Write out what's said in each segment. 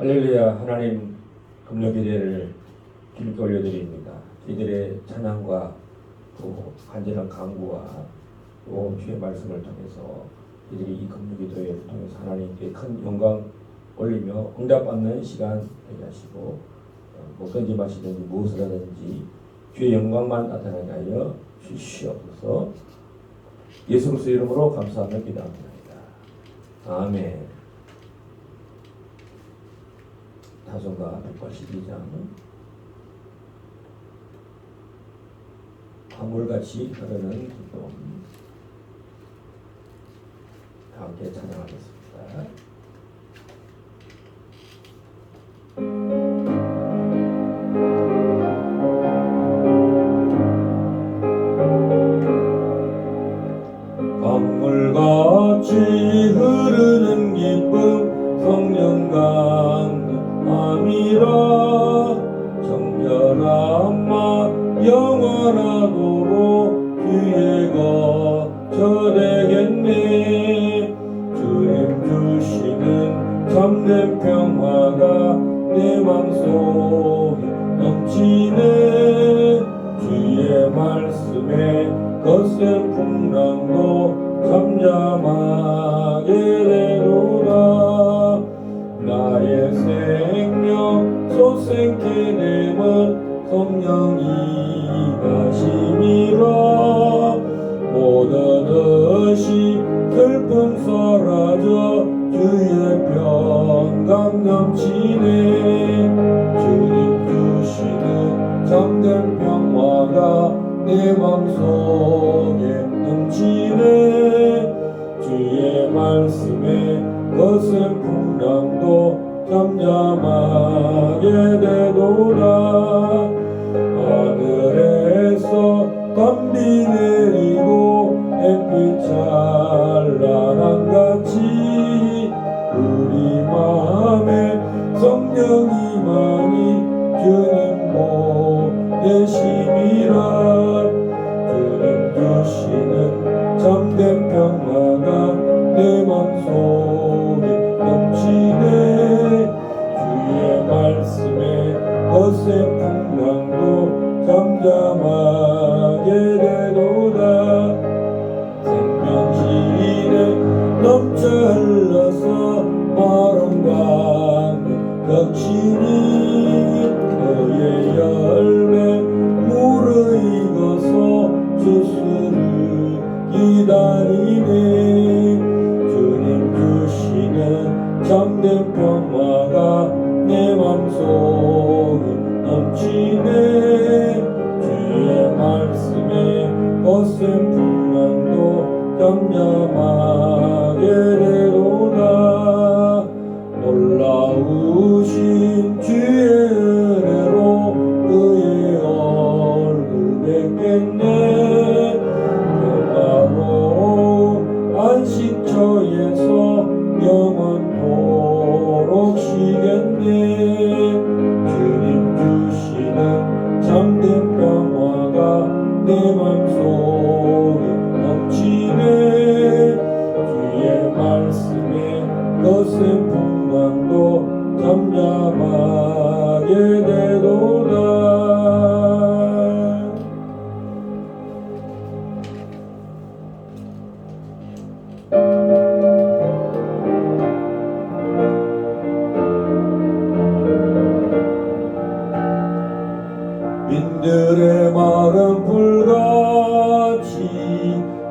할렐루야. 하나님 금요기대를 기쁘게 올려드립니다. 이들의 찬양과 또 간절한 간구와 또 주의 말씀을 통해서 이들이 이 금요기도회를 통해서 하나님께 큰 영광 올리며 응답받는 시간 되게 하시고 먹든지 마시든지 무엇을 하든지 주의 영광만 나타나게 하여 주시옵소서. 예수 그리스도의 이름으로 감사하며 기도합니다. 아멘. 타성가 182장 화물같이 흐르는 기쁨 함께 찬양하겠습니다. 강물같이 흐르는 기쁨 성령 강림함이라. 정결한 마 영원하도록 주의 거처되겠네. 주님 주시는 참된 평화가 내 맘속에 넘치네. 주의 말씀에 거센 풍랑도 잠잠하게 되노라. 나의 생명 솟생케 내면 성령이 가심이라. 모든 슬픔 사라져 주의 평강 넘치네. 주님 주시는 참된 평화가 내 맘속에 넘치네. 주의 말씀에 거센 풍랑도 잠잠하게 되도다. 하늘에서 담비 내리고 햇빛 찬란한 같이 우리 마음에 성령이만이 주님 보내심이라. 주님 주시는 참된 평화가 내 맘속에 넘치네. 주의 말씀에 거센 풍랑도 잠잠하게 되도다. 생명시에 넘쳐 흘러서 마른 강을 격치니. 너의 열매 무르익어서 주수를 기다리네. 주님 주시는 참된 평화가 내 맘속에 넘치네. 주의 말씀에 거센 풍랑도 잠잠하게 되도다. 놀라우신 주의 은혜로 그의 얼굴 뵙겠네. 평화로운 안식처에서 영원토록 쉬겠네. 주님 주시는 참된 평화가 내 맘속에 넘치네. 주의 말씀에 거센 풍랑도 잠잠하게 되도다. 민들의 마른 불같이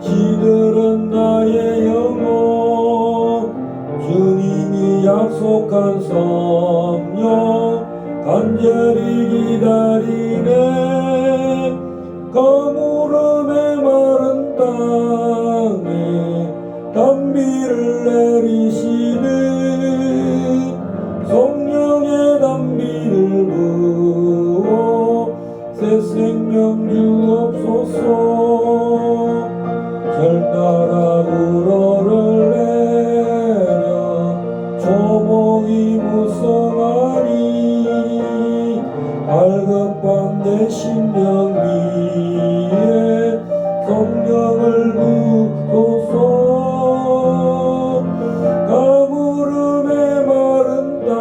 시들은 나의 영혼. 주님이 약속한 성령 간절히 기다리네. 가물음의 마른 땅에 단비를 내리시네. 성령의 단비를 부어 새 생명 주옵소서. 절 따라 우러를 내려 초목이 무성하니. 갈급한 내 심령 위에 성령을 부소서. 가물음의 마른 땅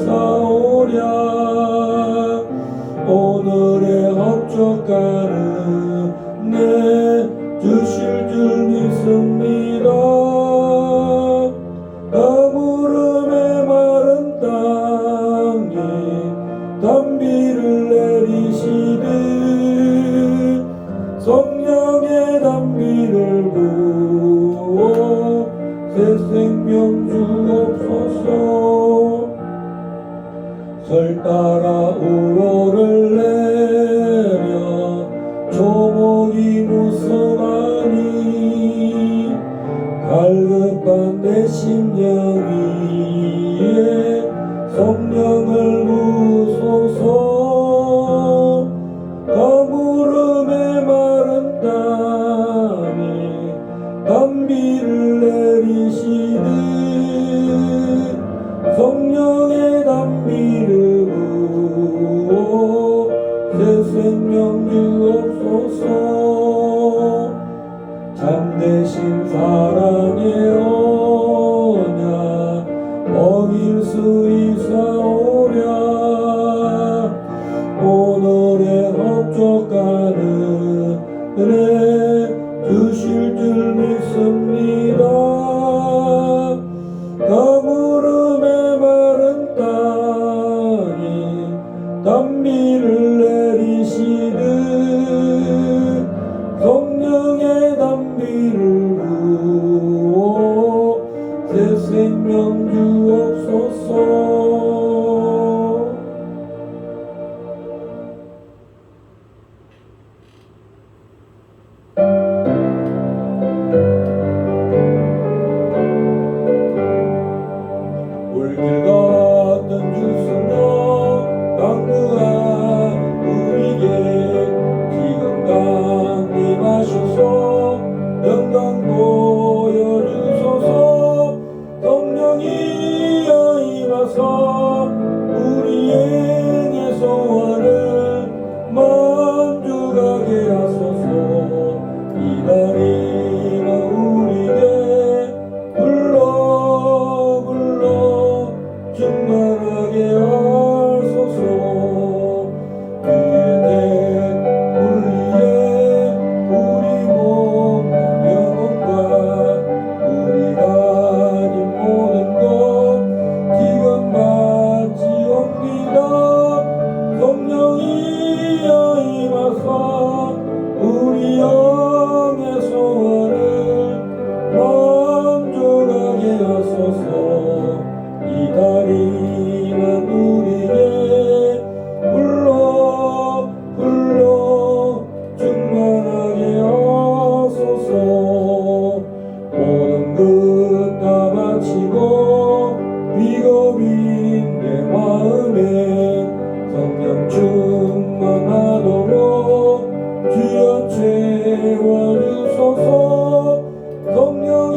있사오랴. 오늘의 업적가는 내 주실 줄 믿습니다. 가물음에 마른 땅에 단비를 내리시듯 성령의 단비를 부어 새 생명 주옵소서. 설 따라 우로를 내려 조목이 무성하니 갈급한 내 심령 위에 성령을 부소서. 가물음에 마른 땅에 단비를 내리시듯 성령의 단비를 부어 새 생명 주옵소서. 참되신 사랑의 언약 먹일 수 있사오랴. 오늘의 업적가는 은혜 주실 줄 믿습니다. 가물음에 마른 땅에 단비를 내리시듯 성령의 단비를 부어 새 생명 주옵소서. 물길 같은 주성령 강구한 우리에게 지금 강림하셔서 영광 보여주소서. 성령이여 임하사 우리의 소원을 만족하게 하소서. 기다리는 우리에게 불러 충만하게 하소서. 그의 우리의 우리 몸과 영혼과 우리 가진 모든 것 지금 바치옵니다. 성령이여 임하사 우리 영의 소원을 만족하게 하소서. 기다리는 우리에게 불러 충만하게 하소서. 모든 것 다 바치고 비겁인 내 마음에 성령 충만하도록 주여 채워주소서. 성령이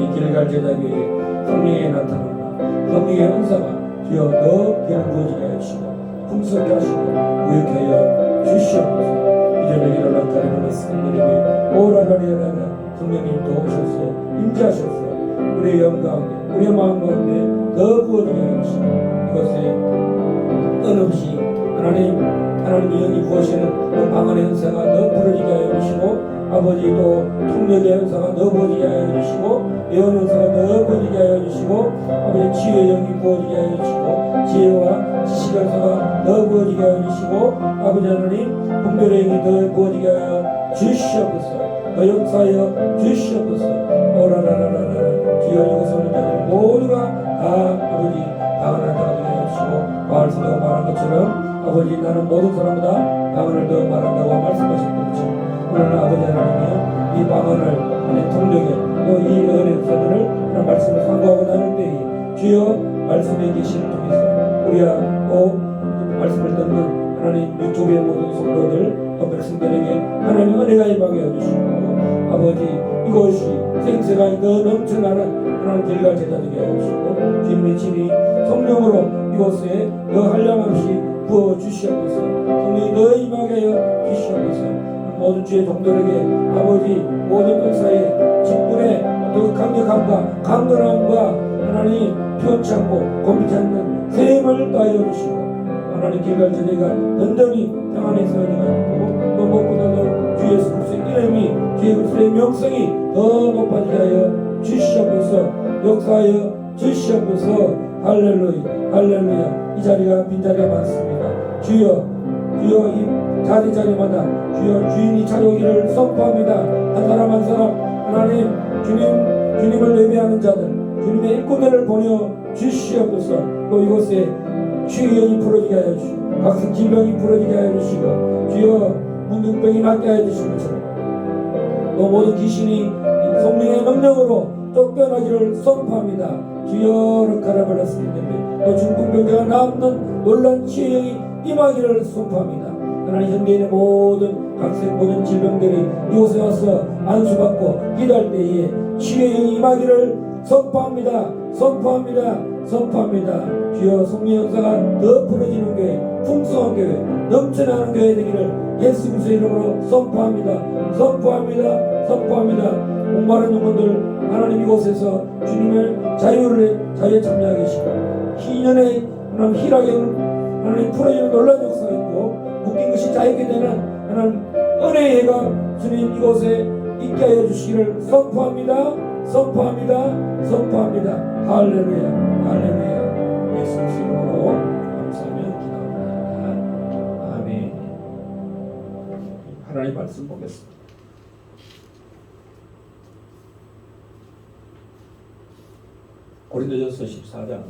이 길갈 제자교회에 성령에 나타나나 성령의 은사가 주여 더 기름 부어지게 하시고 풍성케 하시고 무역케 하여 주시옵소서. 이전에 일어난 다른 말씀들이 오라라리라라 성령님도 오셔서 임재하셔서 우리의 영광 우리의 마음 가운데 더 부어지게 하시고 이것에 끊임없이 하나님의 영이 부으시는 그 방언의 은사가 더 부러지게 하여 주시고 아버지도 통력의 은사가 더 부어지게 하여 주시고 예언 은사가 더 부어지게 하여 주시고 아버지 지혜의 영이 부어지게 하여 주시고 지혜와 지식 은사가 더 부어지게 하여 주시고 아버지 하나님 분별의 영이 더 부어지게 하여 주시옵소서. 더 역사하여 주시옵소서. 오라라라라라 주여 이곳에 오는 자들 모두가 다 아버지 방언을 더 하게 하여 주시고 말씀으로 말한 것처럼 아버지 나는 모든 사람보다 방언을 더 말한다고 말씀하신 것처럼 오늘 아버지 하나님이여 이 방언을 통력에 또 이 은혜사들을 하나님 말씀을 상고하고 나눌 때에 주여 말씀의 계시를 통해서 우리야 또 말씀을 듣는 하나님 유튜브의 모든 성도들 또 백성들에게 하나님 은혜가 임하게 해주시고 아버지 이것이 생생하게 더 넘쳐나는 하나님 길갈 제자되게 해주시고 주님의 진이 성령으로 이곳에 더 한량없이 부어주시옵소서. 성령이 더 임하게 하여 주시옵소서. 모든 주의 종들에게 아버지 모든 역사의 직분에 또 강력함과 강건함과 하나님 편치 않고 곤비지 않는 셈을 더하여 주시고 하나님 길갈 제자가 든든히 평안의 서리가 있고 또 무엇보다도 주 예수 그리스도의 이름이 주 예수 그리스도의 명성이 더 높아지게 하여 주시옵소서. 역사하여 주시옵소서. 할렐루야. 이 자리가 빈자리가 많습니다. 주여 이 자리마다 주여 주인이 찾아오기를 선포합니다. 한 사람 한 사람 하나님 주님을 예배하는 자들 주님의 일꾼들을 보내 주시옵소서. 또 이곳에 주의 영이 풀어지게 하여 주시고 각성 질병이 풀어지게 하여 주시고 주여 문둥병이 낫게 하여 주시고 또 모든 귀신이 성령의 능력으로 쫓겨나기를 선포합니다. 주여 르카라발라스기 때문에 또 중풍병자가 남는 놀란 치유의 영이 임하기를 선포합니다. 하나님 현대인의 모든 각색 모든 질병들이 이곳에 와서 안수받고 기도할 때에 치유의 영이 임하기를 선포합니다. 선포합니다. 주여 성령 역사가 더 풀어지는 교회, 풍성한 교회, 넘쳐나는 교회 되기를 예수 그리스도의 이름으로 선포합니다. 선포합니다. 선포합니다. 목마른 영혼들 하나님 이곳에서 주님의 자유에 참여하게 하시고 희년의 하나님 희락의 하나님 풀어지는 놀라운 역사가 있고 묶인 것이 자유게 되는 하나님 은혜의 해가 주님 이곳에 있게 하여 주시기를 선포합니다. 선포합니다. 선포합니다. 할렐루야. 할렐루야. 예수 그리스도 이름으로 감사하며 기도합니다. 아멘. 하나님 말씀 보겠습니다. 고린도전서 14장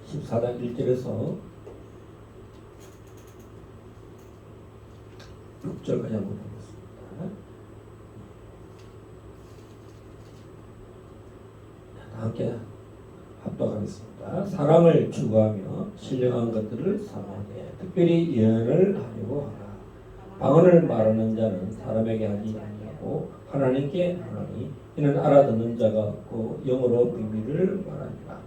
14장 1절에서 6절까지 한번 보겠습니다. 다 함께 합독하겠습니다. 사랑을 추구하며 신령한 것들을 사모하되 특별히 예언을 하려고 하라. 방언을 말하는 자는 사람에게 하지 아니하고 하나님께 하나니 이는 알아듣는 자가 없고 영어로 비밀을 말하니라.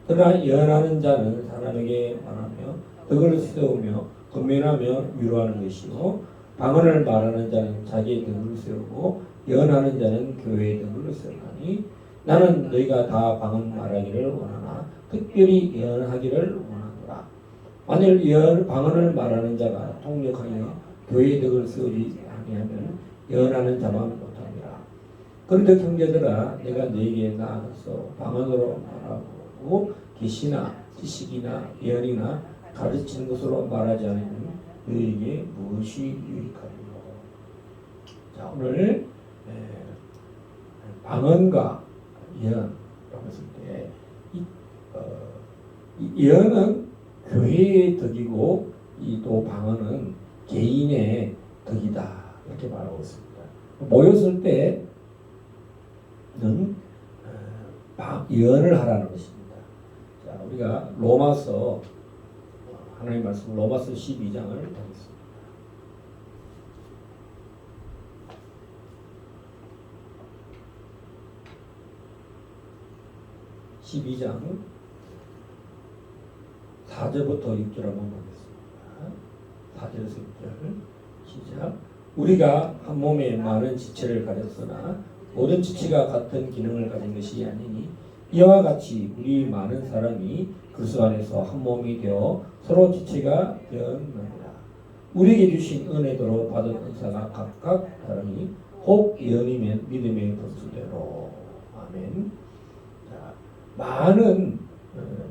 그러나 예언하는 자는 사람에게 말하며 덕을 세우며 권면하며 위로하는 것이요 방언을 말하는 자는 자기의 덕을 세우고 예언하는 자는 교회의 덕을 세우나니 나는 너희가 다 방언 말하기를 원하나 특별히 예언하기를 원하노라. 만일 방언을 말하는 자가 통역하여 교회의 덕을 세우지 아니하면 예언하는 자만 못하니라. 그런데 형제들아 내가 너희에게 나아가서 방언으로 말하고 계시나 지식이나 예언이나 가르치는 것으로 말하지 않으면 너희에게 무엇이 유익하리요. 자 오늘 방언과 예언이라고 했을 때 이 예언은 교회의 덕이고 또 방언은 개인의 덕이다 이렇게 말하고 있습니다. 모였을 때는 예언을 하라는 것입니다. 자 우리가 로마서 하나님 말씀 로마서 12장을 보겠습니다. 12장 4절부터 6절 한번 보겠습니다. 4절에서 6절 시작. 우리가 한 몸에 많은 지체를 가졌으나 모든 지체가 같은 기능을 가진 것이 아니니 이와 같이 우리 많은 사람이 그리스도 안에서 한 몸이 되어 서로 지체가 되었느니라. 우리에게 주신 은혜대로 받은 은사가 각각 다르니 혹 예언이면 믿음의 분수대로. 아멘. 자, 많은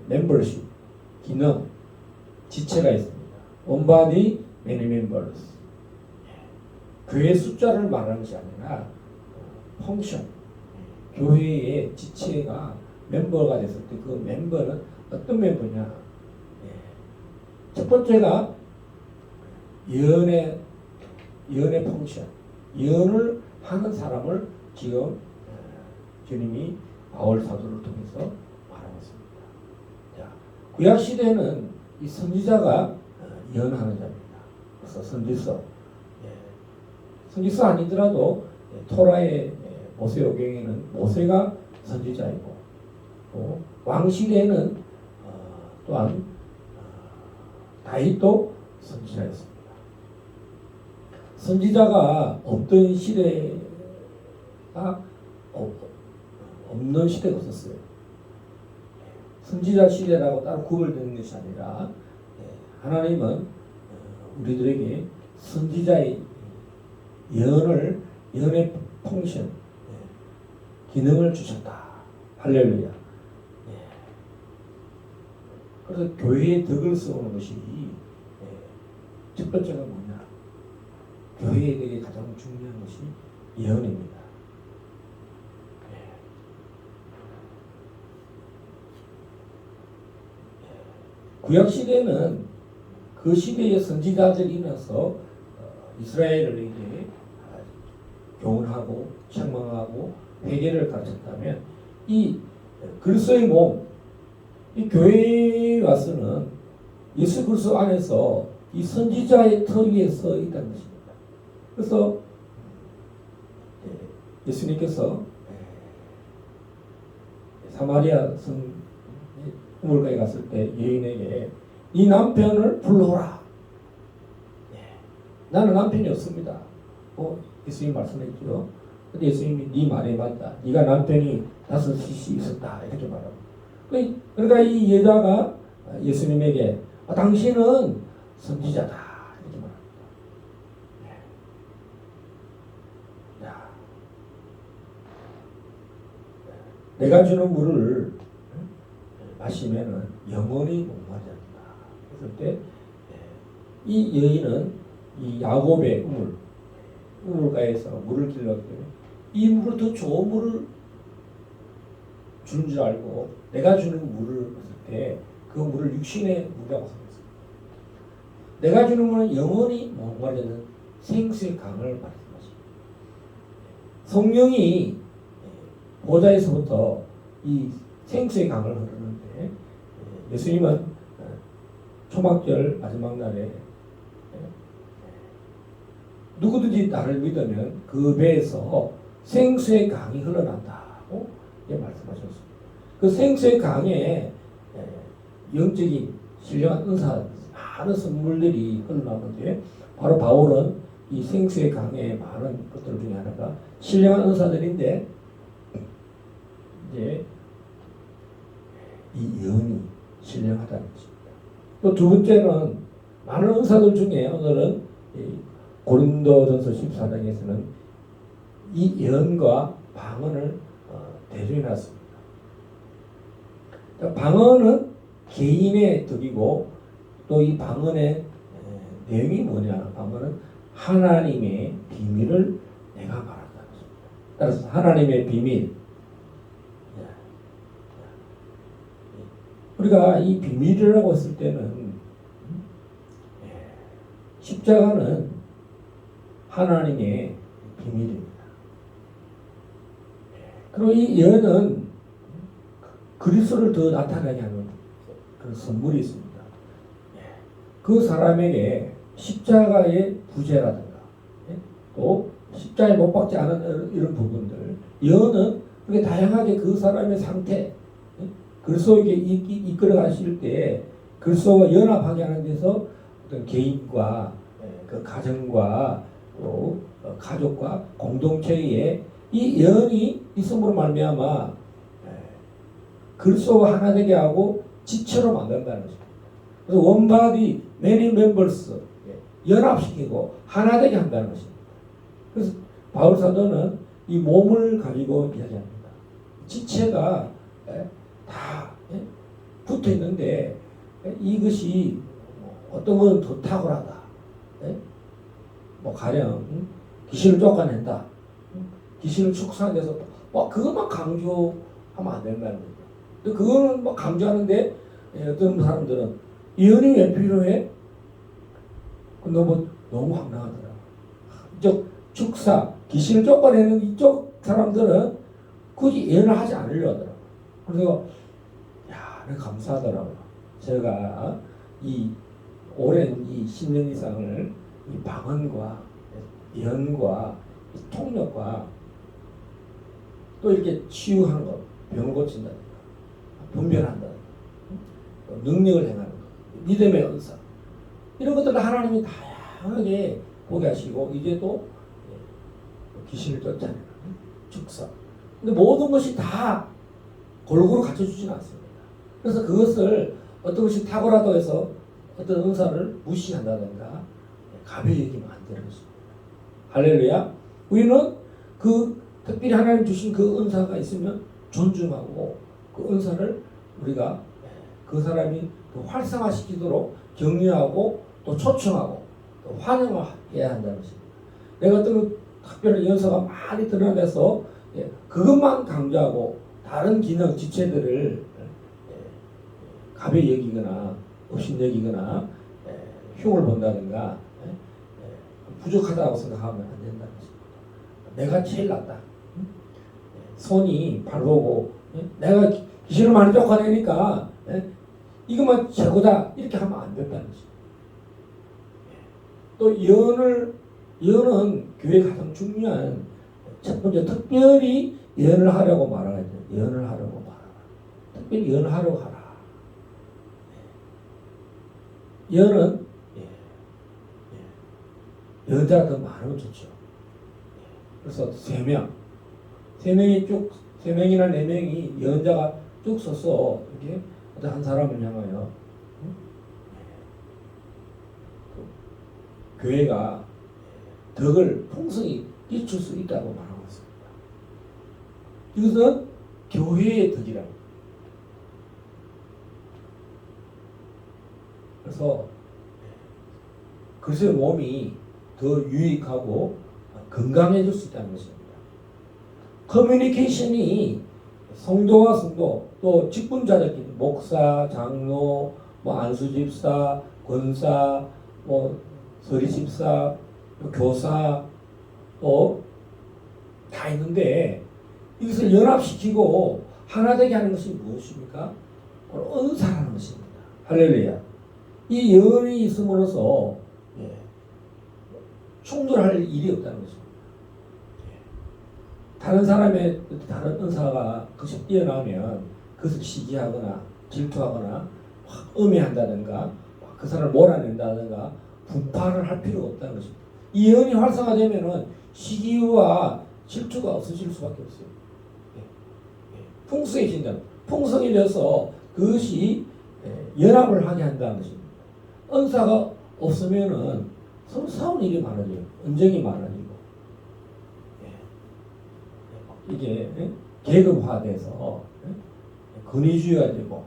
멤버십, 기능, 지체가 있습니다. One body, many members. 교회 숫자를 말하는 것이 아니라 펑션, 교회의 지체가 멤버가 됐을 때 그 멤버는 어떤 멤버냐? 첫 번째가 예언의 펑션, 예언을 하는 사람을 지금 주님이 바울 사도를 통해서 말하고 있습니다. 자, 구약 시대에는 이 선지자가 예언하는 자입니다. 그래서 선지서 아니더라도 토라의 모세오경에는 모세가 선지자이고 또 왕 시대에는 또한 다윗도 선지자였습니다. 선지자가 없던 시대가 없는 시대가 없었어요. 선지자 시대라고 따로 구별되는 것이 아니라 하나님은 우리들에게 선지자의 예언의 펑션, 기능을 주셨다. 할렐루야. 그래서 교회의 덕을 세우는 것이 첫 번째가 뭐냐? 교회에게 가장 중요한 것이 예언입니다. 구약 시대는 그 시대의 선지자들이 일어나서 이스라엘을 이제 교훈하고 책망하고 회개를 가르쳤다면 이 그리스도의 몸, 이 교회에 와서는 예수 그리스도 안에서 이 선지자의 터 위에 서 있다는 것입니다. 그래서 예수님께서 사마리아 성 우물가에 갔을 때 여인에게 이 남편을 불러오라. 나는 남편이 없습니다. 예수님 말씀했죠. 근데 예수님이 네 말에 맞다. 네가 남편이 5이 있었다. 이렇게 말하고. 그러니까 이 여자가 예수님에게 당신은 선지자다. 이렇게 말합니다. 야, 내가 주는 물을 마시면은 영원히 목마르지 않는다. 그랬을 때 이 여인은 이 야곱의 우물가에서 물을 길렀기 때문에 이 물을 더 좋은 물을 주는 줄 알고 내가 주는 물을 했을 때 그 물을 육신의 물이라고 생각했습니다. 내가 주는 물은 영원히 목마르지 않는 생수의 강을 말씀하십니다. 성령이 보좌에서부터 이 생수의 강을 흐르는데 예수님은 초막절 마지막 날에 누구든지 나를 믿으면 그 배에서 생수의 강이 흘러난다고 말씀하셨습니다. 그 생수의 강에 영적인 신령한 은사 많은 선물들이 흘러나오는데 바로 바울은 이 생수의 강의 많은 것들 중에 하나가 신령한 은사들인데 이제 이 예언이 신령하다는 것입니다. 또 두 번째는 많은 은사들 중에 오늘은 고린도전서 14장에서는 이 예언과 방언을 대조해놨습니다. 방언은 개인의 덕이고 또 이 방언의 내용이 뭐냐? 방언은 하나님의 비밀을 내가 말한다는 것입니다. 따라서 하나님의 비밀, 우리가 이 비밀이라고 했을 때는 십자가는 하나님의 비밀입니다. 그리고 이 예언은 그리스도를 더 나타나게 하는 그런 선물이 있습니다. 그 사람에게 십자가의 부재라든가 또 십자가에 못 박지 않은 이런 부분들, 예언은 그렇게 다양하게 그 사람의 상태, 그리스도에게 이끌어 가실 때 그리스도와 연합하게 하는 데서 어떤 개인과 그 가정과 또 가족과 공동체에 이 예언이 있음으로 말미암아 그리스도와 하나 되게 하고 지체로 만든다는 것입니다. 그래서 원바디 many members 연합시키고 하나 되게 한다는 것입니다. 그래서 바울 사도는 이 몸을 가지고 이야기합니다. 지체가 다 붙어 있는데 이것이 어떤 건 더 탁월하다. 뭐 가령 귀신을 쫓아낸다. 귀신을 축소한 데서 그것만 강조하면 안 된다는 거죠. 근데 그거는 뭐 강조하는데 어떤 사람들은 예언이 왜 필요해? 너무 황당하더라. 이쪽 축사, 귀신을 쫓아내는 이쪽 사람들은 굳이 예언을 하지 않으려 하더라고. 그래서 내가 감사하더라고요. 제가 이 오랜 이 10년 이상을 이 방언과 예언과 이 통역과 또 이렇게 치유하는 것, 병을 고친다든가 분별한다든가 능력을 행하는 것, 믿음의 은사 이런 것들을 하나님이 다양하게 보게 하시고 이제 또 귀신을 쫓아내는 축사. 근데 모든 것이 다 골고루 갖춰주지는 않습니다. 그래서 그것을 어떤 것이 탁월하다고 해서 어떤 은사를 무시한다든가 가벼이 여기면 안 되는 것입니다. 할렐루야. 우리는 그 특별히 하나님 주신 그 은사가 있으면 존중하고 그 은사를 우리가 그 사람이 더 활성화시키도록 격려하고 또 초청하고 또 환영해야 한다는 것입니다. 내가 어떤 특별한 연서가 많이 드러나서 그것만 강조하고 다른 기능 지체들을 가벼이 여기거나 업신여기거나 흉을 본다든가 부족하다고 생각하면 안 된다는 것입니다. 내가 제일 낫다. 손이 발보고 내가 귀신을 많이 쫓아내니까 이것만 최고다 이렇게 하면 안 된다는 것입니다. 또 예언을 예언은 교회에 가장 중요한 첫 번째, 특별히 예언을 하려고 말하야 돼. 예언을 하려고 말하라. 특별히 예언을 하려고 하라. 예언은 예언자가 더 많으면 좋죠. 그래서 세 명이나 네 명이 예언자가 쭉 서서 이렇게 어떤 한 사람을 향하여 교회가 덕을 풍성히 끼칠 수 있다고 말하고 있습니다. 이것은 교회의 덕이라고. 그래서 그래서 몸이 더 유익하고 건강해질 수 있다는 것입니다. 커뮤니케이션이 성도와 성도, 또 직분자들끼리 목사, 장로, 안수집사, 권사, 서리집사, 교사 다 있는데 이것을 연합시키고 하나 되게 하는 것이 무엇입니까? 은사라는 것입니다. 할렐루야. 이 예언이 있음으로써 충돌할 일이 없다는 것입니다. 다른 사람의 다른 은사가 그것이 뛰어나면 그것을 시기하거나 질투하거나 음해한다든가 그 사람을 몰아낸다든가 분파를 할 필요가 없다는 것입니다. 이 예언이 활성화되면은 시기와 질투가 없어질 수밖에 없어요. 풍성해진다. 풍성이 돼서 그것이 연합을 하게 한다는 것입니다. 은사가 없으면은 서로 싸우는 일이 많아져요. 언쟁이 많아지고 이게 계급화돼서 권위주의가 되고.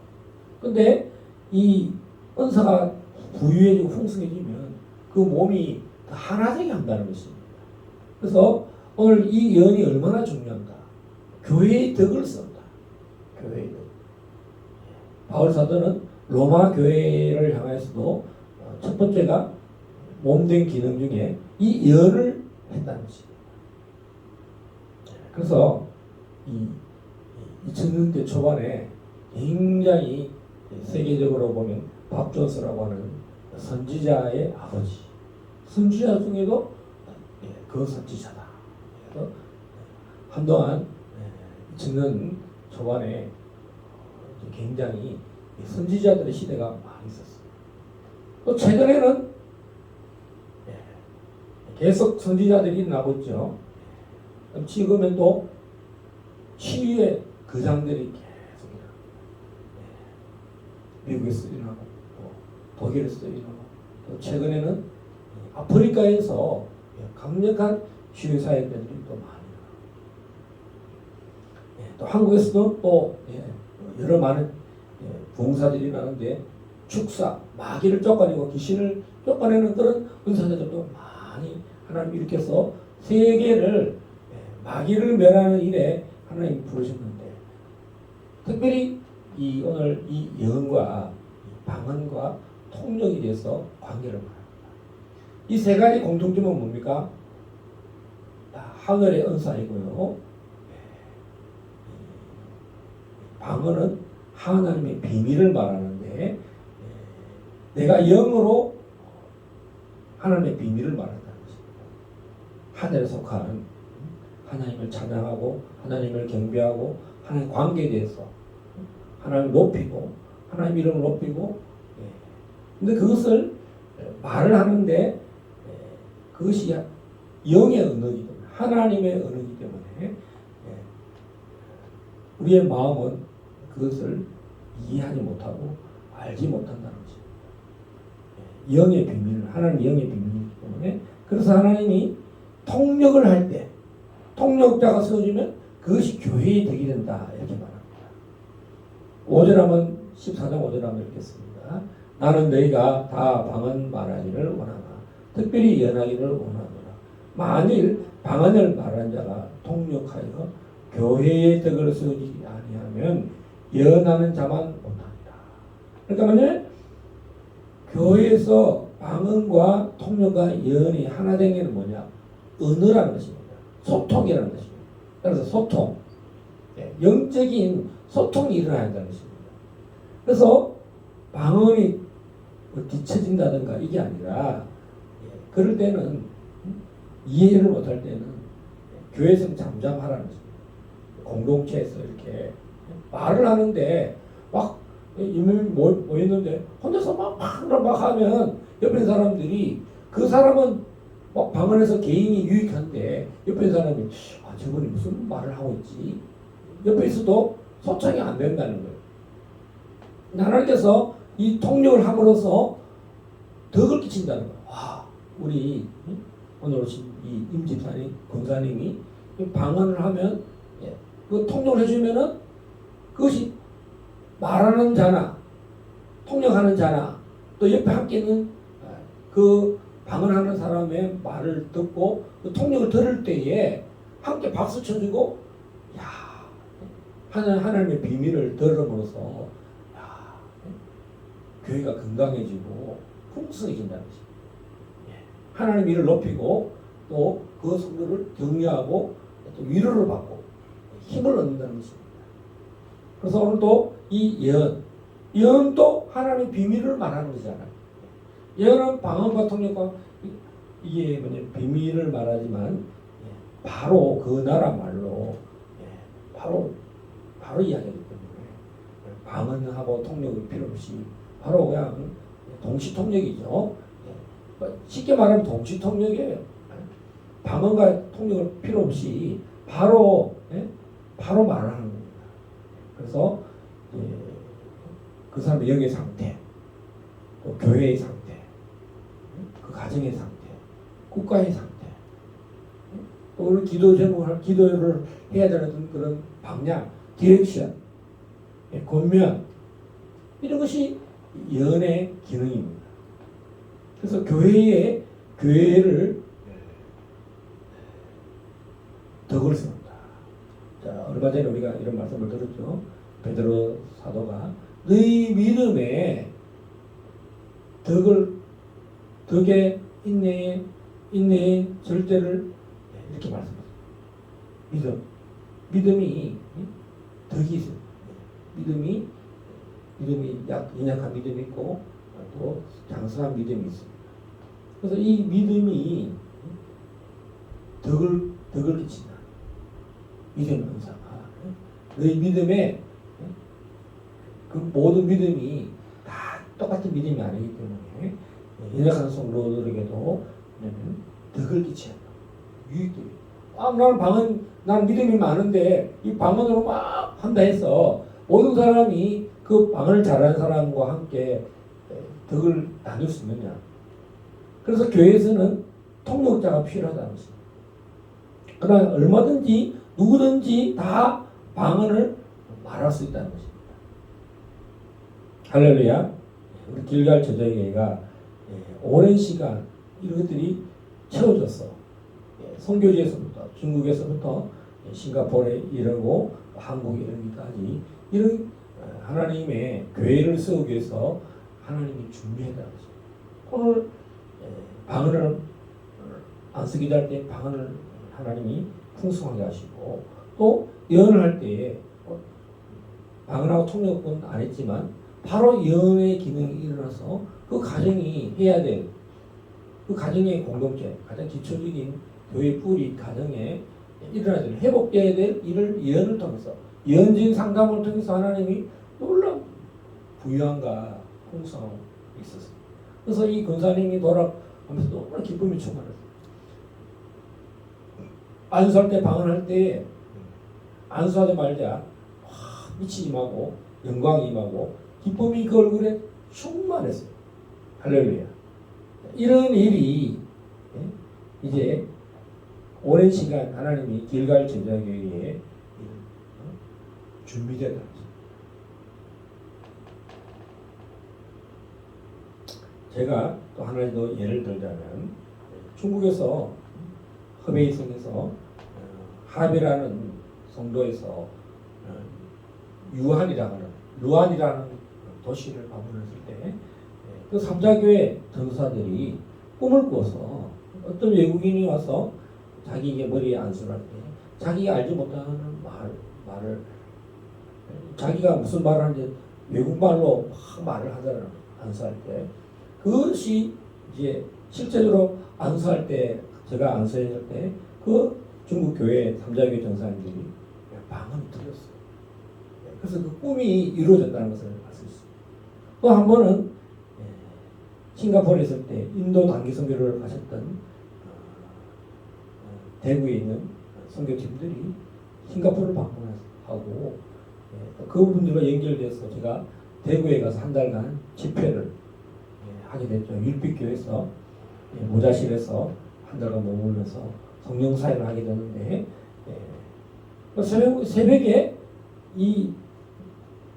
근데 이 은사가 부유해지고 풍성해지면 그 몸이 더 하나되게 한다는 것입니다. 그래서 오늘 이 예언이 얼마나 중요한가. 교회의 덕을 쓴다. 교회의 덕. 바울 사도는 로마 교회를 향해서도 첫 번째가 몸된 기능 중에 이 예언을 했다는 것입니다. 그래서 이 2000년대 초반에 굉장히 세계적으로 보면 밥 존스라고 하는 선지자의 아버지, 선지자 중에도 그 선지자다. 그래서 한동안 2000년 초반에 굉장히 선지자들의 시대가 많이 있었어요. 또 최근에는 계속 선지자들이 일어나고 있죠. 지금은 또 치유의 거장들이 계속 미국에서 일어나고 독일에서 일어나고 또 최근에는 아프리카에서 강력한 치유 사역들이 또 많이 일어나고 또 한국에서도 또 여러 많은 봉사들이 일어나는데 축사, 마귀를 쫓아내고 귀신을 쫓아내는 그런 은사자들도 많이 하나님 일으켜서 세계를 마귀를 멸하는 일에 하나님이 부르셨는데 특별히 오늘 이 예언과 방언과 통역에 대해서 관계를 말합니다. 이 세 가지 공통점은 뭡니까? 하늘의 은사이고요. 방언은 하나님의 비밀을 말하는데 내가 영으로 하나님의 비밀을 말한다는 것입니다. 하늘에 속한 하나님을 찬양하고 하나님을 경배하고 하나님 관계에 대해서 하나님을 높이고 하나님 이름을 높이고 근데 그것을 말을 하는데 그것이 영의 언어이기 때문에 하나님의 언어이기 때문에 우리의 마음은 그것을 이해하지 못하고 알지 못한다는 것입니다. 영의 비밀, 하나님 영의 비밀이기 때문에 그래서 하나님이 통역을 할 때 통역자가 세워지면 그것이 교회의 덕이 된다 이렇게 말합니다. 5절 14장 5절 한번 읽겠습니다. 나는 너희가 다 방언 말하기를 원하나 특별히 연하기를 원하노라. 만일 방언을 말한 자가 통역하여 교회의 덕을 세우지 아니하면 연하는 자만 못하리라. 그러니까 만약 교회에서 방언과 통역과 예언이 하나 된 게 뭐냐? 언어라는 것입니다. 소통이라는 것입니다. 그래서 소통, 영적인 소통이 일어나야 한다는 것입니다. 그래서 방언이 뒤처진다든가 이게 아니라 그럴 때는 이해를 못할 때는 교회에서 잠잠하라는 거죠. 공동체에서 이렇게 말을 하는데 막 이미 모였는데 혼자서 막 하면 옆에 있는 사람들이 그 사람은 막 방언에서 개인이 유익한데 옆에 있는 사람이 저분이 무슨 말을 하고 있지? 옆에 있어도 소통이 안 된다는 거예요. 하나님께서 이 통역을 함으로써 덕을 끼친다는 거예요. 우리 오늘 오신 이 임집사님, 권사님이 방언을 하면 그 통역을 해주면은 그것이 말하는 자나 통역하는 자나 또 옆에 함께 있는 그 방언하는 사람의 말을 듣고 그 통역을 들을 때에 함께 박수 쳐주고 하나님의 비밀을 들음으로써 교회가 건강해지고 풍성해진다는 것입니다. 하나님 일을 높이고 또 그 성도를 격려하고 또 위로를 받고 힘을 얻는다는 것입니다. 그래서 오늘도 이 예언도 하나님의 비밀을 말하는 거잖아요. 예언은 방언과 통역과 이게 비밀을 말하지만 바로 그 나라 말로 바로 이야기하기 때문에 방언하고 통역이 필요 없이 바로 그냥 동시통역이죠. 쉽게 말하면 동시통역이에요. 방언과 통역을 필요 없이 바로 말하는 겁니다. 그래서 그 사람의 영의 상태, 또 교회의 상태, 그 가정의 상태, 국가의 상태, 또 우리 기도를 해야 되는 그런 방향, 디렉션, 권면 이런 것이 예언의 기능입니다. 그래서 교회를 덕을 세운다. 자, 얼마 전에 우리가 이런 말씀을 들었죠. 베드로 사도가 너희 믿음에 덕의 인내의 절대를 이렇게 말씀하셨어요. 믿음이 덕이 있어요. 믿음이 연약한 믿음이 있고 또 장성한 믿음이 있습니다. 그래서 이 믿음이 덕을 끼친다. 믿음 은사가 너희 믿음에 그 모든 믿음이 다 똑같은 믿음이 아니기 때문에 연약한 성도들에게도 덕을 끼친다. 유익들이. 나는 믿음이 많은데 이 방언으로 막 한다 해서 모든 사람이 그 방언을 잘하는 사람과 함께 덕을 나눌 수 있느냐. 그래서 교회에서는 통역자가 필요하다는 것입니다. 그러나 얼마든지 누구든지 다 방언을 말할 수 있다는 것입니다. 할렐루야. 우리 길갈 제자교회가 오랜 시간 이런 것들이 채워졌어. 선교지에서부터 중국에서부터 싱가포르에 이르고 한국에 이르기까지 이런 하나님의 교회를 세우기 위해서 하나님이 준비했다는 것입니다. 오늘 방언을 안쓰기 할 때 방언을 하나님이 풍성하게 하시고 또 예언을 할 때에 방언하고 통역은 안 했지만 바로 예언의 기능이 일어나서 그 가정이 해야 될 그 가정의 공동체 가장 기초적인 교회 뿌리 가정에 일어나야 될 회복돼야 될 일을 예언을 통해서 예언진 상담을 통해서 하나님이 놀라운 부유함과 풍성함이 있었습니다. 그래서 이 권사님이 돌아가면서 너무나 기쁨이 충만했어요. 안수할 때 방언할 때 안수하지 말자 빛이 임하고 영광이 임하고 기쁨이 그 얼굴에 충만했어요. 할렐루야. 이런 일이 이제 오랜 시간 하나님이 길갈 제자교회에 준비되다. 제가 또 하나 더 예를 들자면 중국에서 허베이성에서 하베라는 성도에서 루안이라는 도시를 방문했을 때 그 삼자교회 전도사들이 꿈을 꾸어서 어떤 외국인이 와서 자기에게 머리에 안수를 할 때 자기가 알지 못하는 말을 자기가 무슨 말을 하는지 외국말로 막 말을 하잖아요. 안수할 때 그것이 이제 실제로 안수할 때 제가 안수했을 때 그 중국 교회 삼자교회 전사님들이 방언이 들렸어요. 그래서 그 꿈이 이루어졌다는 것을 알 수 있습니다. 또 한 번은 싱가포르에 있을 때 인도 단기 선교를 가셨던 대구에 있는 선교팀들이 싱가포르를 방문하고 그분들과 연결돼서 제가 대구에 가서 한 달간 집회를 하게 됐죠. 율빛교에서 모자실에서 한 달간 머물면서 성령 사역을 하게 됐는데 새벽에 이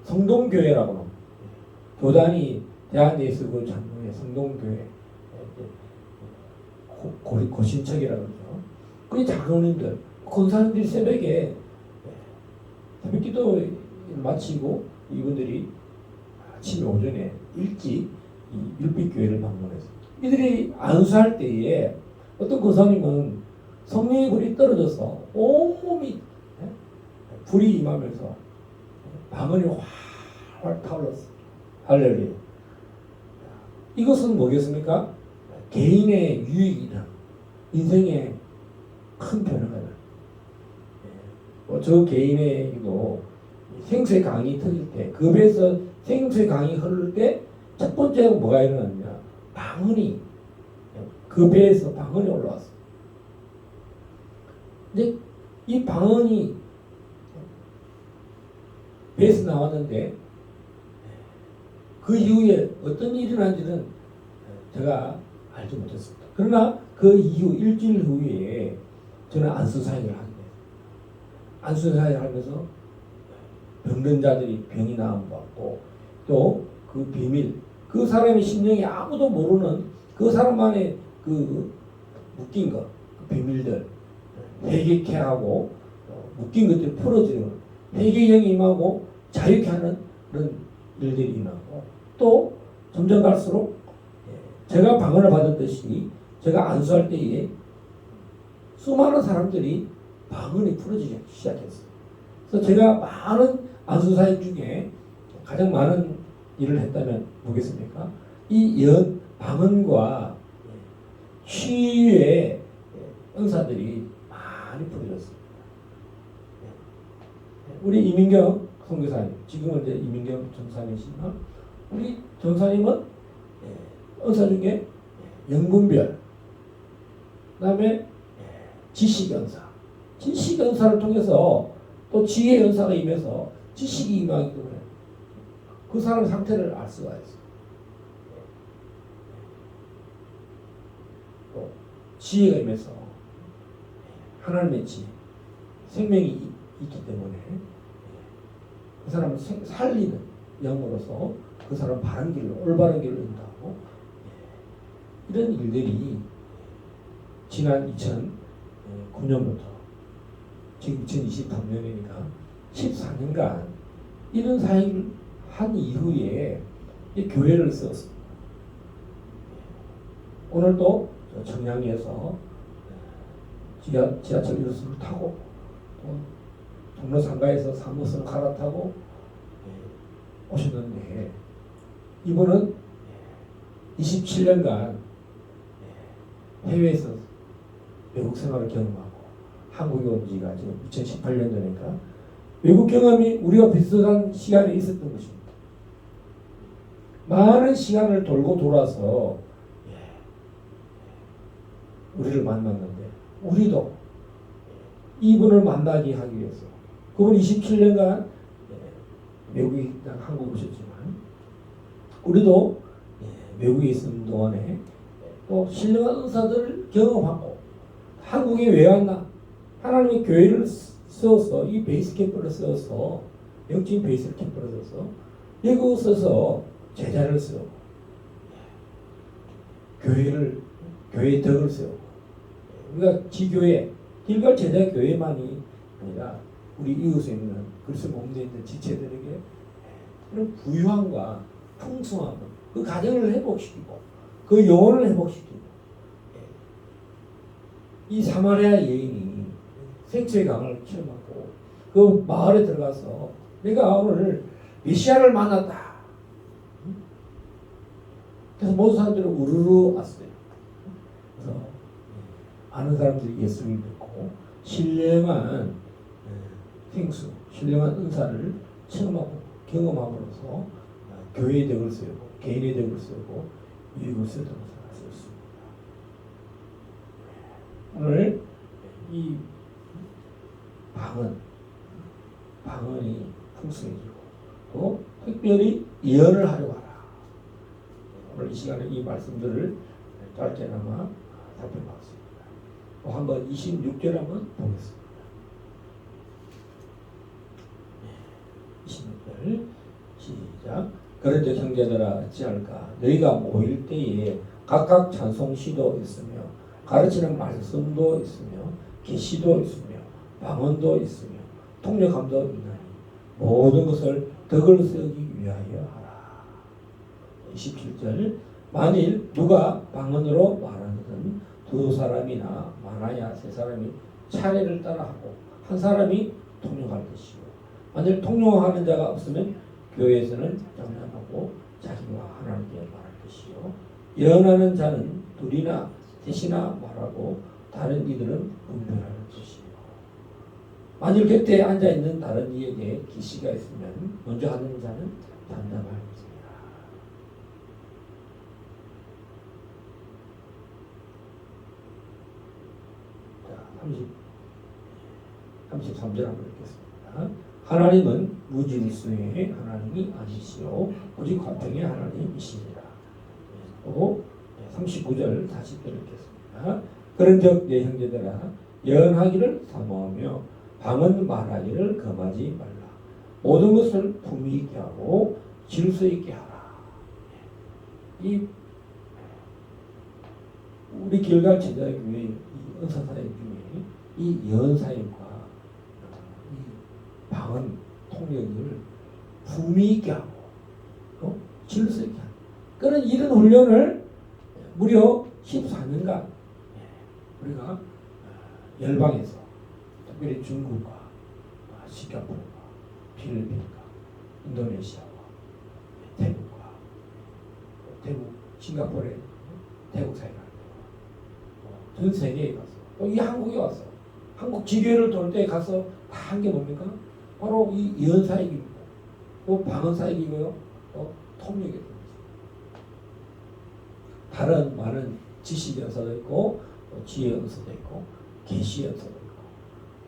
성동교회라고 합니다. 교단이 대한에 있을 그 장로의 성동교회 고신척이라고 그러죠. 그 장로님들, 권사님들이 새벽에 새벽 기도 마치고 이분들이 아침 오전에 일찍 이 율빛교회를 방문했어요. 이들이 안수할 때에 어떤 권사님은 성령의 불이 떨어져서 온몸이 불이 임하면서 방언이 활활 타올랐어요. 할렐루야. 이것은 뭐겠습니까? 개인의 유익이나 인생의 큰 변화가 저 개인에게도 생수의 강이 터질 때, 그 배에서 생수의 강이 흐를 때 첫 번째로 뭐가 일어났냐? 방언이, 그 배에서 방언이 올라왔어요. 근데 이 방언이 배에서 나왔는데 그 이후에 어떤 일이 일어난지는 제가 알지 못했습니다. 그러나 그 이후 일주일 후에 저는 안수 사역을 하게 됐어요. 안수 사역을 하면서 병든 자들이 병이 나음 받고 또 그 비밀, 그 사람의 심령이 아무도 모르는 그 사람만의 그 묶인 것, 그 비밀들 회개케 하고 묶인 것들이 풀어지는 회개 영이 임하고 자유케 하는 그런 일들이 임하고 또 점점 갈수록 제가 방언을 받았듯이 제가 안수할 때에 수많은 사람들이 방언이 풀어지기 시작했어요. 그래서 제가 많은 안수 사역 중에 가장 많은 일을 했다면 뭐겠습니까? 이 방언과 치유의 은사들이 많이 풀어졌습니다. 우리 이민경 선교사님, 지금은 이제 이민경 전사님이시지만 우리 전사님은 은사 중에 영분별, 그다음에 지식연사, 지식연사를 통해서 또 지혜연사가 임해서 지식이 임하기 때문에 그 사람의 상태를 알 수가 있어요. 또 지혜가 임해서 하나님의 지혜, 생명이 있기 때문에 그 사람을 살리는 영으로서 그 사람 바른 길로, 올바른 길로 인도하고 이런 일들이 지난 2009년부터 지금 2023년이니까 14년간 이런 사역을 한 이후에 교회를 세웠습니다. 오늘도 청량리에서 지하철 1호선을 타고 또 종로 상가에서 3호선을 갈아타고 오셨는데 이분은 27년간 해외에서 외국 생활을 경험하고 한국에 온 지가 지금 2018년도니까 외국 경험이 우리와 비슷한 시간에 있었던 것입니다. 많은 시간을 돌고 돌아서 우리를 만났는데 우리도 이분을 만나게 하기 위해서 그분 27년간 외국에 한국에 오셨지만 우리도 외국에 있는 동안에 또 신령한 은사들을 경험하고 한국에 왜 왔나? 하나님의 교회를 세워서 이 베이스 캠프를 세워서 영적인 베이스 캠프를 세워서 여기 서서 제자를 세우고 교회의 덕을 세우고 우리가 지교회 길갈 제자 교회만이 아니라 우리 이웃에 있는 그리스도 몸에 있는 지체들에게 그런 부유함과 풍성함, 그 가정을 회복시키고 그 영혼을 회복시키고 이 사마리아 여인이 생수의 강을 체험하고 그 마을에 들어가서 내가 오늘 메시아를 만났다. 그래서 모든 사람들이 우르르 왔어요. 그래서 많은 사람들이 예수를 믿고 신령한 생수, 신령한 은사를 체험하고 경험함으로써 교회의 덕을 쓰고 개인의 덕을 쓰고 유익을 쓰도록 하셨습니다. 오늘 이 방언이 풍성해지고 또 특별히 예언을 하려고 하라. 오늘 이 시간에 이 말씀들을 짧게나마 살펴봤습니다. 또 한번 26절 한번 보겠습니다. 26절 시작. 그런즉 형제들아 어찌할까 너희가 모일 때에 각각 찬송시도 있으며 가르치는 말씀도 있으며 계시도 있으며 방언도 있으며 통역함도 있나니 모든 것을 덕을 세우기 위하여 하라. 27절 만일 누가 방언으로 말하거든 두 사람이나 많아야 세 사람이 차례를 따라하고 한 사람이 통역할 것이요 만일 통역하는 자가 없으면 교회에서는 장담하고 자기와 하나님께 말할 것이요 예언하는 자는 둘이나 셋이나 말하고 다른 이들은 분별할 것이요 만일 곁에 앉아있는 다른 이에게 계시가 있으면 먼저 하는 자는 장담할 것입니다. 자, 33절 한번 읽겠습니다. 하나님은 무질서의 하나님이 아니시오 오직 화평의 하나님이시니라. 또 39절 다시 읽겠습니다. 그런즉 내 형제들아 예언하기를 사모하며 방언 말하기를 금하지 말라. 모든 것을 품위 있게 하고 질서 있게 하라. 이 우리 길갈 제자교회 이 은사사역 중에 이 예언사역과 이 방언 통역을 품위 있게 하고 또 질서 있게 하는 그런 이런 훈련을 무려 14년간 우리가 열방에서 특별히 중국과 싱가포르와 필리핀과 인도네시아와 태국과 태국 싱가포르에 태국 사회가 전 세계에 가서 또 이 한국에 와서 한국 지교회를 돌 때 가서 다 한 게 뭡니까? 바로 이 예언사역이고 또 방언사역이고요 또 통역이 다른 많은 지식 연서도 있고 또 지혜 연서도 있고 계시 연서도 있고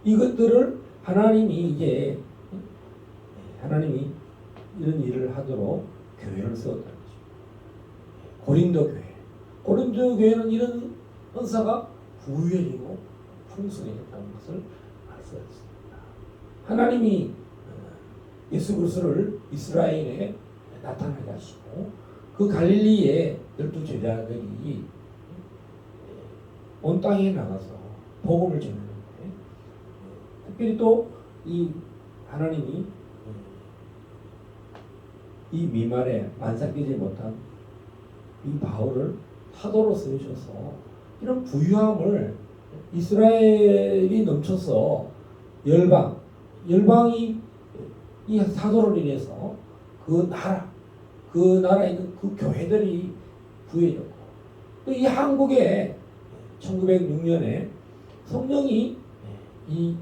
이것들을 하나님이 이제 하나님이 이런 일을 하도록 교회를 세웠다는 거죠. 고린도 교회는 이런 은사가 부유해지고 풍성해졌다는 것을 알 수 있습니다. 하나님이 예수 그리스도를 이스라엘에 나타나게 하시고 그 갈릴리의 12제자들이 온 땅에 나가서 복음을 전하는데 특별히 또 이 하나님이 이 미말에 만삭되지 못한 이 바울을 사도로 쓰셔서 이런 부유함을 이스라엘이 넘쳐서 열방이 이 사도로 인해서 그 나라에 있는 그 교회들이 부유해졌고 또 이 한국에 1906년에 성령이 이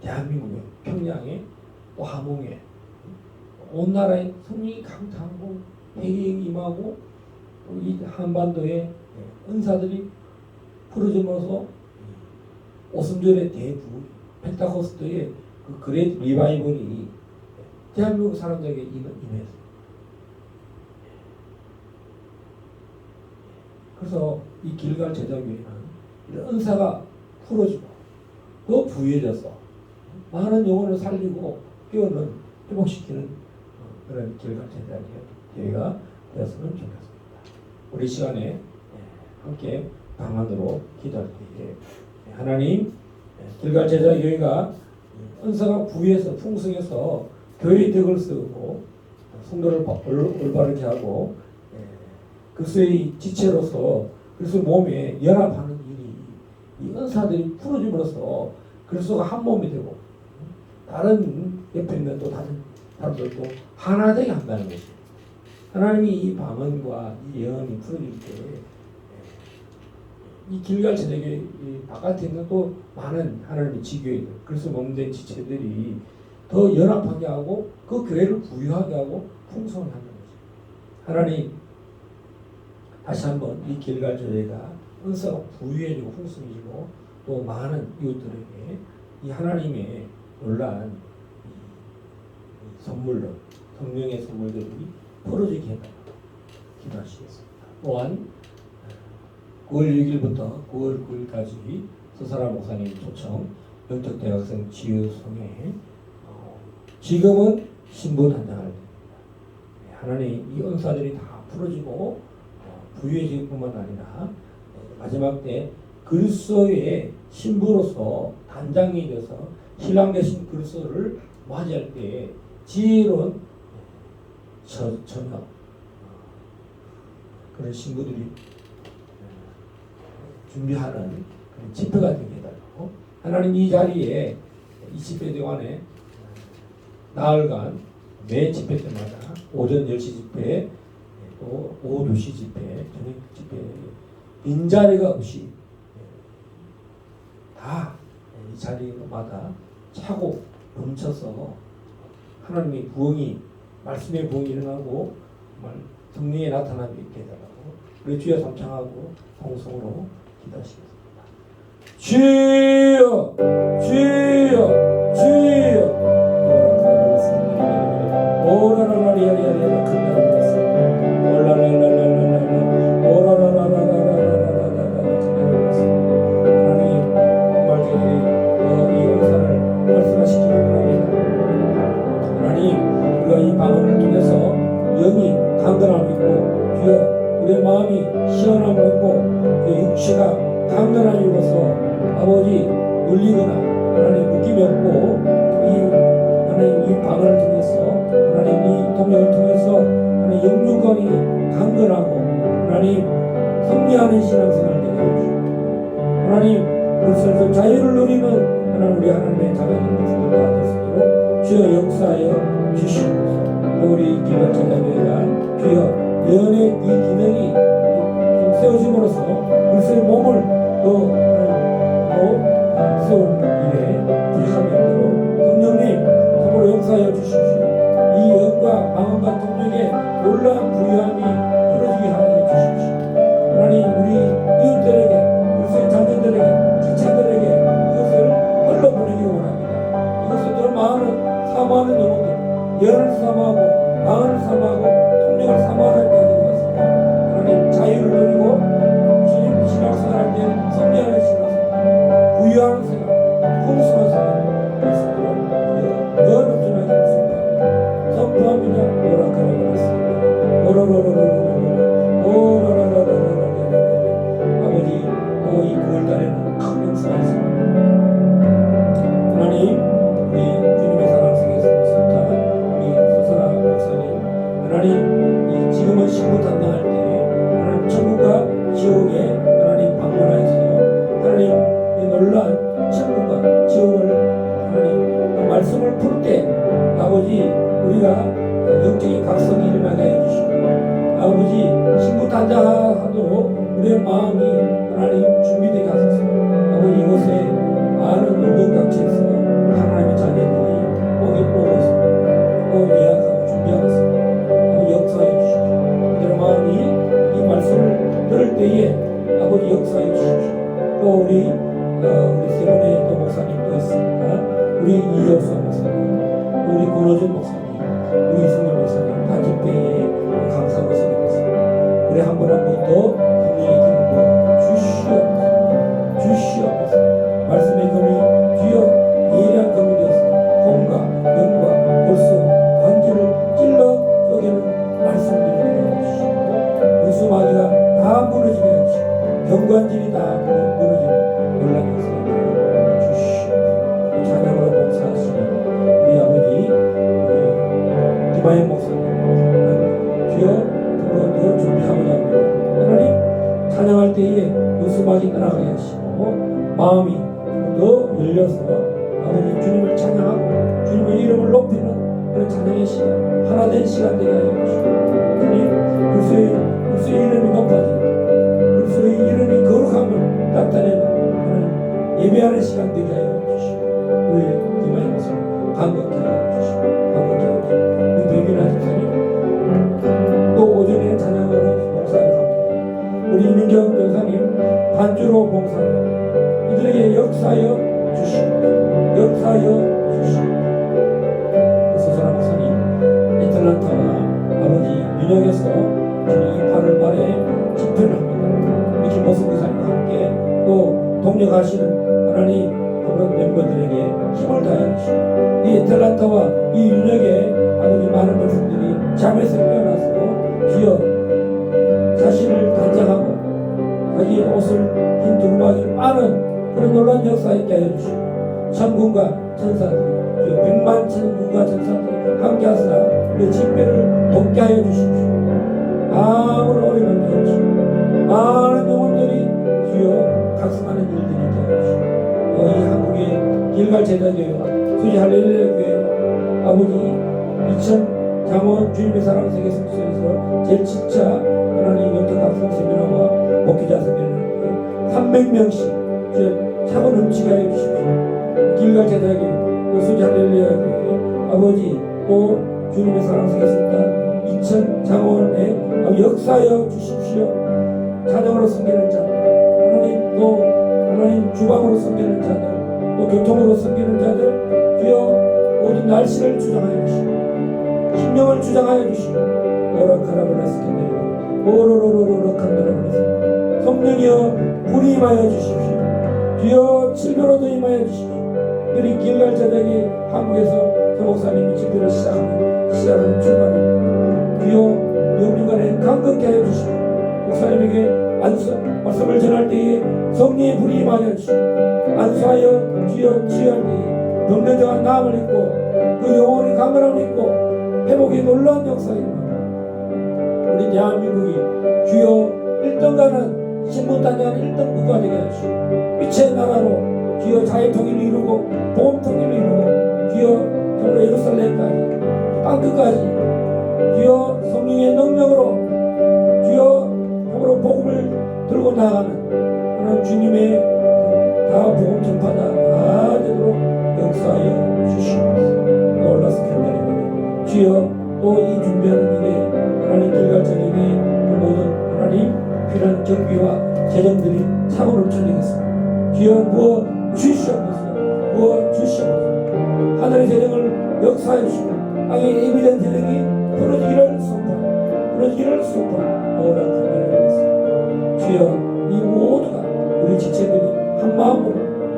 대한민국의 평양에 또 함흥에 온 나라에 성령이 강타하고 회개에 임하고 이 한반도에 은사들이 풀어지면서 오순절의 대부 펜타코스트의 그 그레이트 리바이벌이 대한민국 사람들에게 임했어요. 그래서 이 길갈 제자교회는 이런 은사가 풀어지고 더 부유해져서 많은 영혼을 살리고 깨우는 회복시키는 그런 길갈 제자교회가 되었으면 좋겠습니다. 우리 시간에 함께 방언으로 기도할 때에 하나님 길갈 제자교회가 은사가 부유해서 풍성해서 교회의 덕을 세우고 성도를 올바르게 하고 그리스도의 지체로서 그리스도 몸에 연합하는 일이 이 은사들이 풀어짐으로써 그리스도가 한 몸이 되고 다른 옆에 있는 또 다른 사람들도 하나 되게 한다는 것이에요. 하나님이 이 방언과 이 예언이 풀어질 때 이 길갈 저녁에 이 바깥에 있는 또 많은 하나님의 지교회들, 그래서 몸된 지체들이 더 연합하게 하고 그 교회를 부유하게 하고 풍성하게 하는 거죠. 하나님 다시 한번 이 길갈 저녁가 은사가 부유해지고 풍성해지고 또 많은 이웃들에게 이 하나님의 놀라운 선물로 성령의 선물들이 풀어지게 해달라고 기도하시겠습니다. 또한 9월 6일부터 9월 9일까지 서사라 목사님 초청 영적대학생 지유성에 지금은 신부 단장할 때입니다. 하나님 이 은사들이 다 풀어지고 부유해질 뿐만 아니라 마지막 때 그리스도의 신부로서 단장이 돼서 신랑 되신 그리스도를 맞이할 때 지혜로운 저녁 그런 신부들이 준비하는 그런 집회가 되게 해달라고. 하나님 이 자리에 이 집회 동안에 나흘간 매 집회 때마다 오전 10시 집회 또 오후 2시 집회 저녁 집회 빈자리가 없이 다 이 자리마다 차고 넘쳐서 하나님의 부흥이 말씀의 부흥이 일어나고 정말 성령의 나타남이 있게 해달라고 우리 주여 삼창하고 통성으로 기도하시겠습니다. 주여 주여 주여 오라라라리아리아리아 큰나라리아스 올라라라라라라라 오라라라라라라라라라라 큰나라리아스 하나님 정말 저희들이 이 은사를 말씀하시기를 원합니다. 하나님 우리가 이 방언을 통해서 영이 강건함을 입고 주여 우리의 마음이 시원함을 입고 주의 육체가 강건함을 입어서 아버지 눌리거나 하나님 묶임이 없고 하나님 이 방언을 통해서 하나님 이 동역을 통해서 하나님 영육간이 강건하고 하나님 승리하는 신앙생활 되게 해주시고 하나님 그리스도에서 자유를 누리는 하나님 우리 하나님의 자녀된 것을 도와줄 수 있도록 주여 역사하여 주시옵소서. 우리 기도 전자교회가 주여 예언의 이 기능이 세워짐으로써 그리스도의 몸을 또 세운 일에 주시함이 없도록 성령님 참으로 역사하여 주십시오. 이 영과 방언과 통역에 놀라운 부유함이 풀어지게 하여 주십시오. 하나님 우리 이웃들에게 그리스도의 자녀들에게 지체들에게 이것을 흘러보내기 원합니다. 이것을 더 많은 사모하는 영혼들 예언을 사모하고 방언을 사모하고 통역을 사모하는 자들이 왔습니다. 하나님 자유를 누리고 주님 신앙생활할 때 성장하는 신앙생활 부유한 생활 풍성한 생활 그리스도로 영원전하게 했습니다. 선포합니다. 오락가라버렸습니다. 오로로로로로로로 오라라라라라라라라 아버지 이 9월달에는 큰 역사가 있습니다. 하나님 우리 주님의 사랑 속에서 우리 서설아 목사님 하나님 이 지금은 신부 담당할 때 하나님 천국과 지옥에 하나님 방문하여서 하나님 이 놀라운 천국과 지옥을 하나님 말씀을 풀 때 아버지 우리가 영적인 각성이 일어나게 해주시고 아버지 신부 단장하도록 우리의 마음이 하나님 준비되게 하소서. 아버지 이곳에 많은 은근각지에서 하나님의 자녀들이 오고 있습니다. 또 예약하고 준비하고 있습니다. 역사해 주십시오. 그들의 마음이 이 말씀을 들을 때에 아버지 역사해 주십시오. 또 우리 세 분의 또 목사님도 있습니다. 우리 이여수 목사님, 우리 권호준 목사님, 우리 이승열 목사님 다 집회에 감사하고 있습니다. 우리 한 분 한 분도 성령의 기름으로 주시옵소서. 말씀의 금이 주여 예리한 금이 되어서 혼과 영과 골수 관절을 찔러 쪼개는 말씀들이 되게 해주시고 문수마귀가 다 무너지게 해주시고 경관절이 다 무너지는 놀라운 역사를 주시옵소서. 찬양으로 봉사하시는 우리 아버지 우리 김하영 목사님 주여 더 준비하고자 합니다. 하나님 찬양할 때에 문수마귀 떠나가게 하시고 마음이 더 열려서 아버지 주님을 찬양하고 주님의 이름을 높이는 그런 찬양의 시간 하나된 시간 되게 하여 주시고 주님 그리스도의 이름이 높아지고 그리스도의 이름이 거룩함을 나타내는 예배하는 시간 되게 하여 주시고 우리 이마의 것을 감격하게 하여 주시고 감격하게 하여 주시고 우리 백이나 집사님 또 오전에 찬양으로 봉사를 합니다. 우리 이민경 교사님 반주로 봉사를 이들에게 역사하여 주시고 역사하여 주시고 소선한 목사님 애틀란타와 아버지 뉴욕에서 주님 8월 말에 집회를 합니다. 우리 김모습 교사님과 함께 또 동력하시는 하나님 그런 멤버들에게 힘을 다해 주시고 이 애틀란타와 이 뉴욕에 아버지 많은 백성들이 잠에서 깨어나서 주여 자신을 단장하고 자기의 옷을 흰 두루마기를 빠는 그런 놀라운 역사 있게 하여 주시고 천군과 천사들이 주여 100만 천군과 천사들이 함께 하사 그 집회를 돕게 하여 주십시오. 아무런 어려움을 주시고 많은 영혼들이 주여 각성하는 일들이 있게 하여 주시고 이 한국의 길갈 제자교회와 수지 할렐루야 교회와 아버지 이천 장원 주님의 사랑 세계 성수에서 제일 진짜 하나님 영적 각성 세미나와 목회자 세미나를 300명씩 차고 넘치게 하여 주십시오. 길갈 제자교회 수지 할렐루야 교회 아버지 또 주님의 사랑 세계 성당 이천 장원에 역사하여 주십시오. 자녀로 섬기는 자들 하나님 또 하나님 주방으로 섬기는 자들 또 교통으로 섬기는 자들 주여 모든 날씨를 주장하여 주시고 심령을 주장하여 주시고 오라카라블라스캔데리고 오로로로로로칸데라블라스 성령이여 불이 임하여 주십시오. 주여 질병으로도 임하여 주십시오. 우리 길갈 제자기 한국에서 저 목사님이 집회를 시작하는 주말에 주여 영주간에 강건케 하여 주시고 목사님에게 말씀을 전할 때에 성령의 불이 임하여 주시고 안수하여 주여 치유할 때에 병든 자가 나음을 입고 그 영혼이 강건함을 입고 회복의 놀라운 역사입니다. 우리 대한민국이 주여 1등가는 신분단위한 1등 국가 되게 하시고 빛의 나라로 주여 자유통일을 이루고 보험통일을 이루고 주여 정말 예루살렘까지 땅끝까지 주여 성령의 능력으로 주여 정말로 복음을 들고 나가는 그런 주님의 다 복음 전파자 다 되도록 역사하여 주시옵소서. 놀라서 견뎌내고 주여 또 이 준비하는 일에 하나님 길갈 저녁에 모든 하나님 필요한 경비와 재정들이 차고 넘쳐지겠습니다. 주여 부어 주시옵소서. 부어 주시옵소서. 하늘의 재정을 역사해 주시고 땅의 예비된 재정이 부러지기를 선포하고 오락하며 주여 이 모두가 우리 지체들이 한 마음으로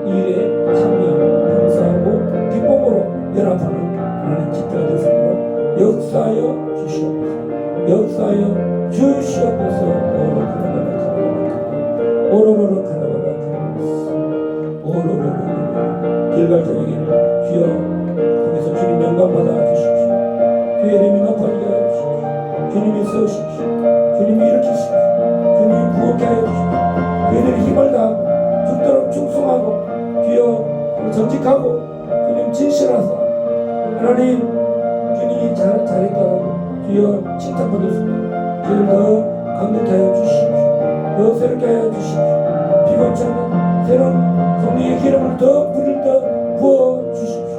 이 일에 참여하고 봉사하고 기쁨으로 연합하는 하나님 집회가 되었으므로 역사하여 주시옵소서. 역사하여 주시옵소서. 오로로로 오로로로 길갈 저녁에는 주여 거기서 주님 영광 받아 주십시오. 주의 이름이 높아지게 하여 주십시오. 주님이 세우십시오. 주님이 일으키십시오. 주님이 부엌게 하여 주십시오. 주님이 힘을 다하고 죽도록 충성하고 주여 정직하고 주님 진실하사 하나님 주님이 잘했다고 주여 칭찬받을 수 있는 주를 더 강력하게 하여 주십시오. 더 새롭게 하여 주십시오. 피곤치 않는 새로운 성령의 기름을 더 불을 더 부어 주십시오.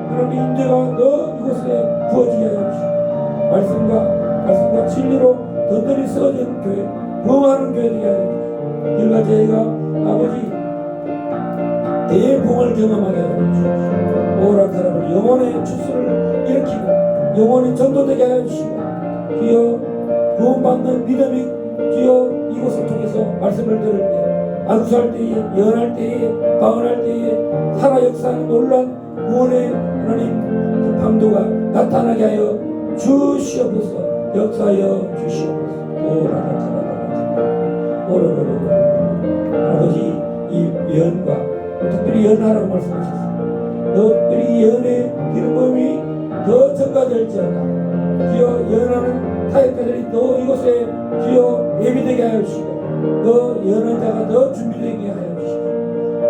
하나님 임재가 더 이곳에 부어지게 하여 주십시오. 말씀과 진리로 든든히 쓰어지는 교회, 부흥하는 교회 되게 하여 주십시오. 길갈 저희가 아버지 대부흥을 경험하게 하여 주십시오. 오락가락을 영혼의 주스를 일으키고 영혼이 전도되게 하여 주시고 주여 구원받는 믿음이 주여 이곳을 통해서 말씀을 들을 때 안수할 때에 예언할 때에 방언할 때에 살아 역사하는 놀라운 구원의 하나님 방도가 나타나게 하여 주시옵소서. 역사하여 주시옵소서. 오라라라라라 아버지 이 예언과 특별히 예언하라고 말씀하셨습니다. 특별히 예언의 기름부음이 더 증가될지어다. 주여 예언하는 타협자들이 더 이곳에 주여 예비되게 하여 주시고 더 예언한 자가 더 준비되게 하여 주시고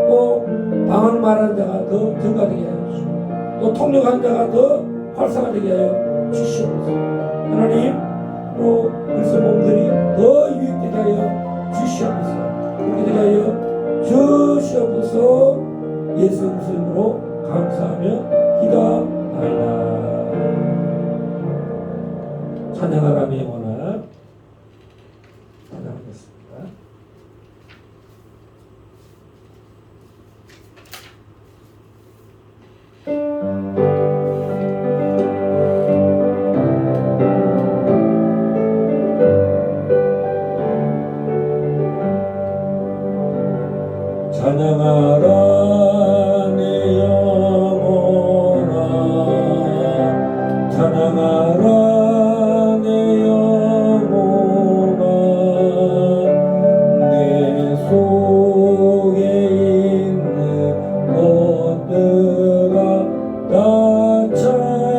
또 방언 말하는 자가 더 증가되게 하여 주시고 또 통역한 자가 더 활성화되게 하여 주시옵소서. 하나님 또 그리스도 몸들이 더 유익되게 하여 주시옵소서. 그렇게 되게 하여 주시옵소서. 예수 이름으로 감사하며 기도하나이다. 찬양하라며 영원한 찬양하겠습니다. 찬양하라 내 영혼아, 찬양하라 내 영혼아, 내 속에 있는 것들아 다 찬양하라.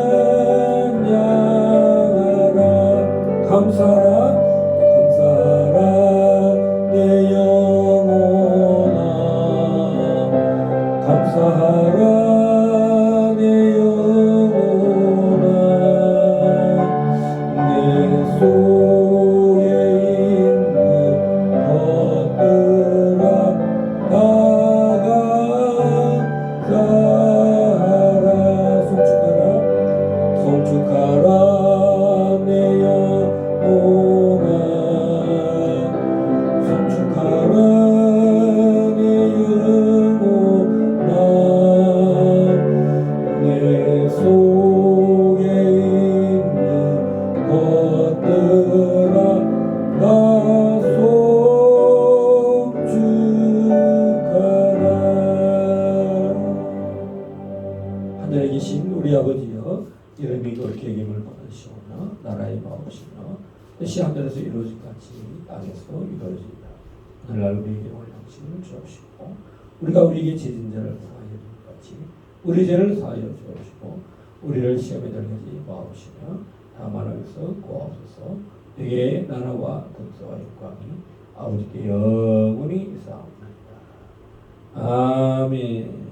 감사하라 감사하라 내 영혼아, 감사하라 내 영혼아, 내 속에 있는 것들아 다 감사하라. 송축하라 내 영혼아, 송축하라 내 영혼아, 내 속에 있는 것들아 다 송축하라. 하늘에 계신 우리 아버지여, 이름이 거룩히 여김을 받으시오며 나라의 마옵시며 뜻이 하늘에서 이루어진 같이 땅에서 이루어지리라. 오늘날 우리에게 오늘 양식을 주옵시고 우리가 우리에게 죄진 자를 사하여 준 같이 우리 죄를 사하여 주옵시고 우리를 시험에 들게 하지 마옵시며 다만 하여서 구하옵소서. 내게 나라와 권세와 영광이 아버지께 영원히 있사옵나이다. 아멘.